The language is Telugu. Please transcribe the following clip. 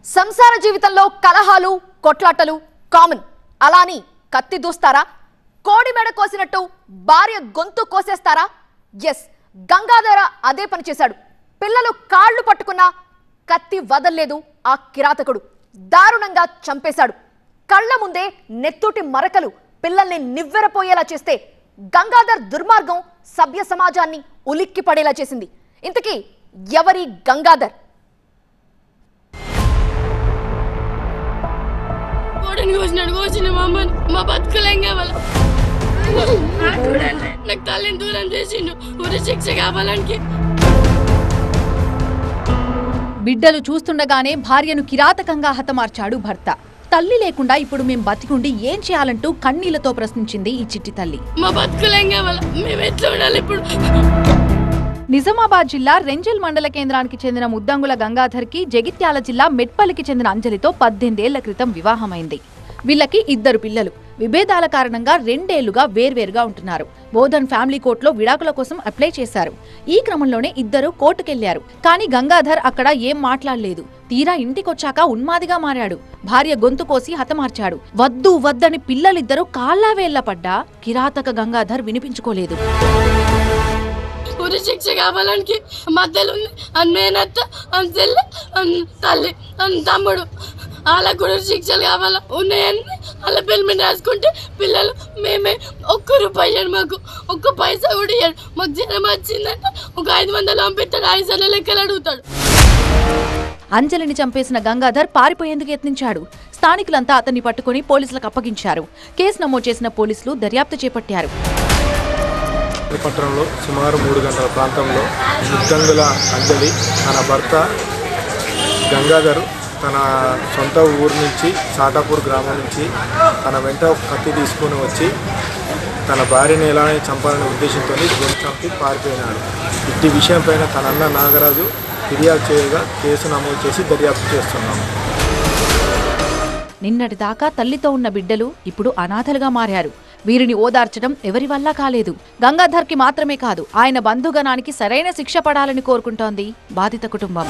సంసార జీవితంలో కలహాలు కొట్లాటలు కామన్. అలాని కత్తి దూస్తారా? కోడి మెడ కోసినట్టు భార్య గొంతు కోసేస్తారా? ఎస్, గంగాధర అదే పని చేశాడు. పిల్లలు కాళ్ళు పట్టుకున్నా కత్తి వదల్లేదు. ఆ కిరాతకుడు దారుణంగా చంపేశాడు. కళ్ళ ముందే నెత్తుటి మరకలు పిల్లల్ని నివ్వెరపోయేలా చేస్తే గంగాధర్ దుర్మార్గం సభ్య సమాజాన్ని ఉలిక్కి పడేలా చేసింది. ఇంతకీ ఎవరి గంగాధర్? మా బతుకులేం కావాలి, నాకు తల్లిని దూరం చేసిండు. ఊరి శిక్ష కావాలని బిడ్డలు చూస్తుండగానే భార్యను కిరాతకంగా హతమార్చాడు భర్త. తల్లి లేకుండా ఇప్పుడు మేం బతికుండి ఏం చేయాలంటూ కన్నీళ్లతో ప్రశ్నించింది ఈ చిట్టి తల్లి. మా బతుకులేం కావాలి, మేము ఎట్లా ఉండాలి ఇప్పుడు? నిజామాబాద్ జిల్లా రెంజల్ మండల కేంద్రానికి చెందిన ముద్దంగుల గంగాధర్ కి జగిత్యాల జిల్లా మెట్పల్లికి చెందిన అంజలితో 18 ఏళ్ల క్రితం వివాహమైంది. వీళ్ళకి 2 పిల్లలు. విభేదాల కారణంగా 2 ఏళ్లుగా వేర్వేరుగా ఉంటున్నారు. బోధన్ ఫ్యామిలీ కోర్టులో విడాకుల కోసం అప్లై చేశారు. ఈ క్రమంలోనే ఇద్దరు కోర్టుకెళ్లారు. కానీ గంగాధర్ అక్కడ ఏం మాట్లాడలేదు. తీరా ఇంటికొచ్చాక ఉన్మాదిగా మారాడు. భార్య గొంతు కోసి హతమార్చాడు. వద్దు వద్దని పిల్లలిద్దరూ కాళ్ళవేళ్ల పడ్డా కిరాతక గంగాధర్ వినిపించుకోలేదు. ఊరి శిక్ష కావాలని మధ్యలో మేనత్త, చెల్లి, తల్లి, తమ్ముడు వాళ్ళకు కూడా శిక్షలు కావాలా ఉన్నాయని వాళ్ళ పిల్లల మీద రాసుకుంటే పిల్లలు మేమే ₹1 మాకు ఒక్క పైసా కూడా ఇయ్యాడు. మాకు జ్వరం వచ్చిందంటే ఒక 500 పంపిస్తాడు, 5 లెక్కలు అడుగుతాడు. అంజలిని చంపేసిన గంగాధర్ పారిపోయేందుకు యత్నించాడు. స్థానికులంతా అతన్ని పట్టుకుని పోలీసులకు అప్పగించారు. కేసు నమోదు చేసిన పోలీసులు దర్యాప్తు చేపట్టారు. పట్టణంలో సుమారు 3 గంటల ప్రాంతంలో ముద్దంగుల అంజలి తన భర్త గంగాధర్ తన సొంత ఊరు నుంచి సాటాపూర్ గ్రామం నుంచి తన వెంట ఒక కత్తి తీసుకొని వచ్చి తన భార్యని ఎలానే చంపాలనే ఉద్దేశంతో గొంతు చంపి పారిపోయినాడు. ఇట్టి విషయంపైన తన అన్న నాగరాజు ఫిర్యాదు చేయగా కేసు నమోదు చేసి దర్యాప్తు చేస్తున్నాము. నిన్నటి దాకా తల్లితో ఉన్న బిడ్డలు ఇప్పుడు అనాథలుగా మారారు. వీరిని ఓదార్చడం ఎవరి వల్ల కాలేదు. గంగాధర్కి మాత్రమే కాదు, ఆయన బంధుగణానికి సరైన శిక్ష పడాలని కోరుకుంటోంది బాధిత కుటుంబం.